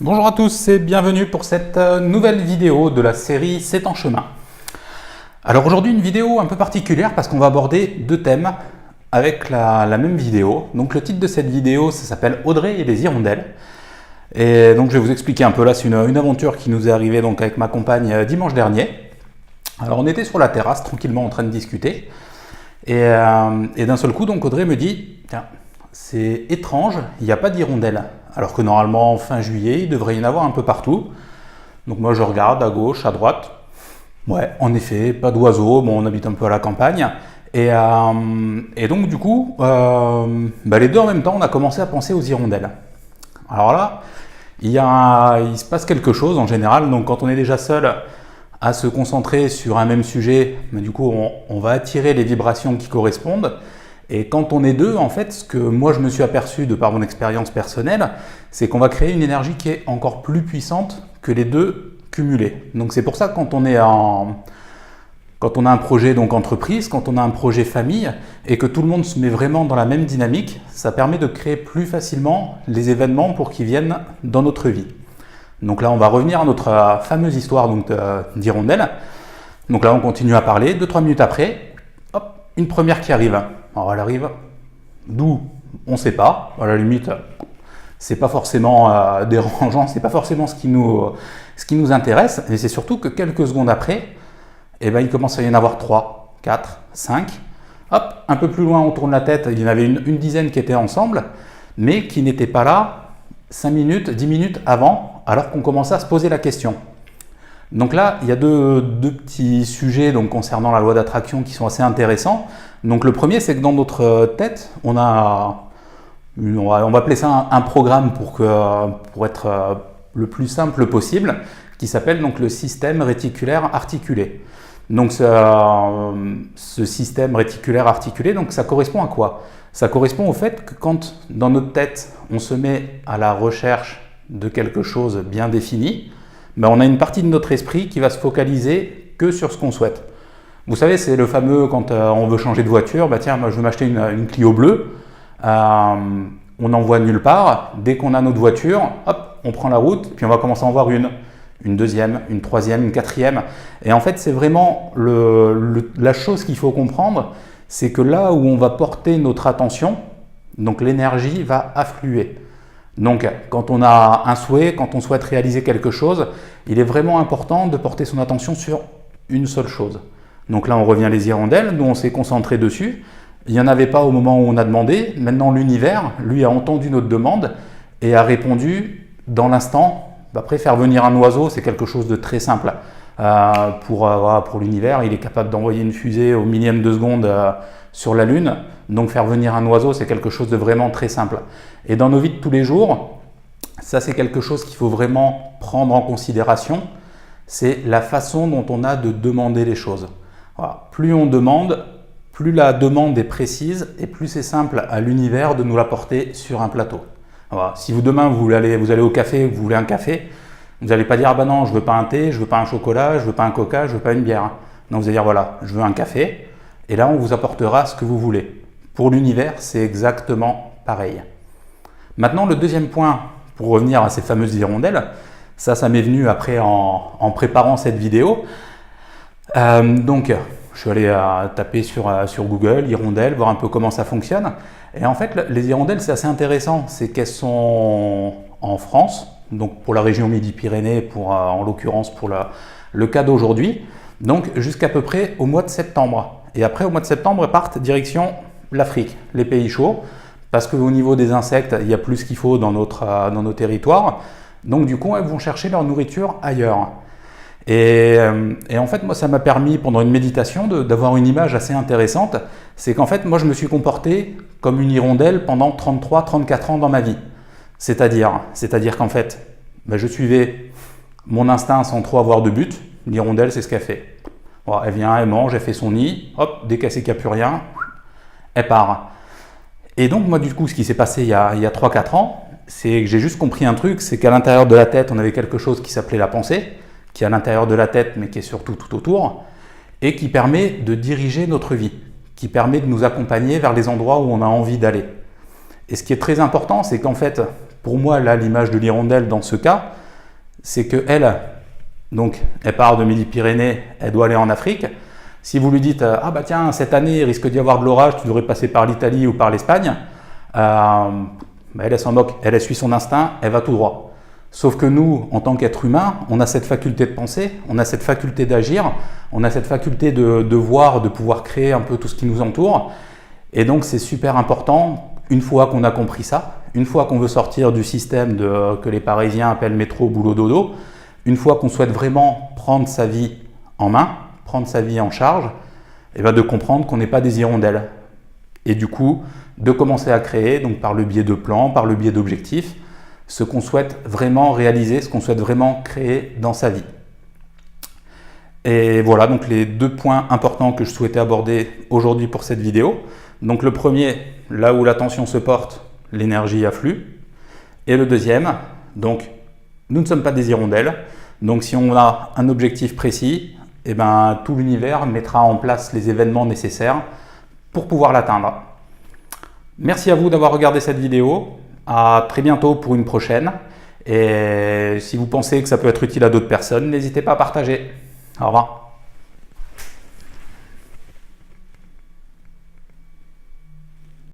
Bonjour à tous et bienvenue pour cette nouvelle vidéo de la série C'est en chemin. Alors aujourd'hui une vidéo un peu particulière parce qu'on va aborder deux thèmes avec la même vidéo. Donc le titre de cette vidéo ça s'appelle Audrey et les hirondelles. Et donc je vais vous expliquer un peu là, c'est une aventure qui nous est arrivée donc avec ma compagne dimanche dernier. Alors on était sur la terrasse tranquillement en train de discuter et d'un seul coup donc Audrey me dit tiens, c'est étrange, il n'y a pas d'hirondelles. Alors que normalement, fin juillet, il devrait y en avoir un peu partout. Donc moi, je regarde à gauche, à droite. Ouais, en effet, pas d'oiseaux. Bon, on habite un peu à la campagne. Et donc, du coup, les deux en même temps, on a commencé à penser aux hirondelles. Alors là, il se passe quelque chose en général. Donc, quand on est déjà seul à se concentrer sur un même sujet, du coup, on va attirer les vibrations qui correspondent. Et quand on est deux, en fait, ce que moi je me suis aperçu de par mon expérience personnelle, c'est qu'on va créer une énergie qui est encore plus puissante que les deux cumulés. Donc c'est pour ça que quand on a un projet donc entreprise, quand on a un projet famille, et que tout le monde se met vraiment dans la même dynamique, ça permet de créer plus facilement les événements pour qu'ils viennent dans notre vie. Donc là, on va revenir à notre fameuse histoire d'hirondelle. Donc là, on continue à parler. 2-3 minutes après, hop, une première qui arrive. Alors elle arrive d'où on ne sait pas, à la limite c'est pas forcément dérangeant, c'est pas forcément ce qui nous intéresse, mais c'est surtout que quelques secondes après, il commence à y en avoir 3, 4, 5, hop, un peu plus loin on tourne la tête, il y en avait une dizaine qui étaient ensemble, mais qui n'étaient pas là 5 minutes, 10 minutes avant, alors qu'on commençait à se poser la question. Donc là, il y a deux petits sujets donc, concernant la loi d'attraction qui sont assez intéressants. Donc le premier, c'est que dans notre tête, on va appeler ça un programme pour être le plus simple possible, qui s'appelle donc le système réticulaire articulé. Donc ce système réticulaire articulé, donc ça correspond à quoi? Ça correspond au fait que quand dans notre tête, on se met à la recherche de quelque chose bien défini, on a une partie de notre esprit qui va se focaliser que sur ce qu'on souhaite. Vous savez, c'est le fameux quand on veut changer de voiture, tiens, moi je veux m'acheter une Clio bleue, on n'en voit nulle part, dès qu'on a notre voiture, hop, on prend la route, puis on va commencer à en voir une deuxième, une troisième, une quatrième. Et en fait, c'est vraiment la chose qu'il faut comprendre, c'est que là où on va porter notre attention, donc l'énergie va affluer. Donc, quand on a un souhait, quand on souhaite réaliser quelque chose, il est vraiment important de porter son attention sur une seule chose. Donc là, on revient les hirondelles, nous on s'est concentré dessus. Il n'y en avait pas au moment où on a demandé. Maintenant, l'univers, lui, a entendu notre demande et a répondu dans l'instant. Après, faire venir un oiseau, c'est quelque chose de très simple. Pour l'univers, il est capable d'envoyer une fusée au millième de seconde sur la Lune. Donc faire venir un oiseau, c'est quelque chose de vraiment très simple. Et dans nos vies de tous les jours, ça c'est quelque chose qu'il faut vraiment prendre en considération. C'est la façon dont on a de demander les choses. Voilà. Plus on demande, plus la demande est précise et plus c'est simple à l'univers de nous l'apporter sur un plateau. Voilà. Si demain vous allez au café, vous voulez un café, vous n'allez pas dire ah non, je veux pas un thé, je veux pas un chocolat, je veux pas un coca, je veux pas une bière. Non, vous allez dire voilà, je veux un café et là on vous apportera ce que vous voulez. Pour l'univers, c'est exactement pareil. Maintenant, le deuxième point, pour revenir à ces fameuses hirondelles, ça m'est venu après en préparant cette vidéo. Donc, je suis allé taper sur Google, hirondelles, voir un peu comment ça fonctionne. Et en fait, les hirondelles, c'est assez intéressant. C'est qu'elles sont en France, donc pour la région Midi-Pyrénées, en l'occurrence pour le cas d'aujourd'hui, donc jusqu'à peu près au mois de septembre. Et après, au mois de septembre, elles partent direction l'Afrique, les pays chauds, parce qu'au niveau des insectes, il y a plus ce qu'il faut dans nos territoires. Donc du coup, elles vont chercher leur nourriture ailleurs. Et en fait, moi, ça m'a permis, pendant une méditation, d'avoir une image assez intéressante. C'est qu'en fait, moi, je me suis comporté comme une hirondelle pendant 33-34 ans dans ma vie. C'est-à-dire qu'en fait, je suivais mon instinct sans trop avoir de but. L'hirondelle, c'est ce qu'elle fait. Bon, elle vient, elle mange, elle fait son nid. Hop, dès qu'elle sait qu'il n'y a plus rien, elle part. Et donc moi du coup ce qui s'est passé il y a 3-4 ans, c'est que j'ai juste compris un truc, c'est qu'à l'intérieur de la tête on avait quelque chose qui s'appelait la pensée, qui est à l'intérieur de la tête mais qui est surtout tout autour, et qui permet de diriger notre vie, qui permet de nous accompagner vers les endroits où on a envie d'aller. Et ce qui est très important, c'est qu'en fait, pour moi, là, l'image de l'hirondelle dans ce cas, c'est qu'elle, donc, elle part de Midi-Pyrénées, elle doit aller en Afrique. Si vous lui dites, ah bah tiens, cette année, il risque d'y avoir de l'orage, tu devrais passer par l'Italie ou par l'Espagne, elle s'en moque, elle suit son instinct, elle va tout droit. Sauf que nous, en tant qu'êtres humains, on a cette faculté de penser, on a cette faculté d'agir, on a cette faculté de voir, de pouvoir créer un peu tout ce qui nous entoure. Et donc, c'est super important, une fois qu'on a compris ça, une fois qu'on veut sortir du système que les Parisiens appellent métro, boulot, dodo, une fois qu'on souhaite vraiment prendre sa vie en main, prendre sa vie en charge, et bien de comprendre qu'on n'est pas des hirondelles. Et du coup, de commencer à créer, donc par le biais de plans, par le biais d'objectifs, ce qu'on souhaite vraiment réaliser, ce qu'on souhaite vraiment créer dans sa vie. Et voilà donc les 2 points importants que je souhaitais aborder aujourd'hui pour cette vidéo. Donc le premier, là où l'attention se porte, l'énergie afflue. Et le deuxième, donc nous ne sommes pas des hirondelles. Donc si on a un objectif précis, eh ben, tout l'univers mettra en place les événements nécessaires pour pouvoir l'atteindre. Merci à vous d'avoir regardé cette vidéo. À très bientôt pour une prochaine. Et si vous pensez que ça peut être utile à d'autres personnes, n'hésitez pas à partager. Au revoir.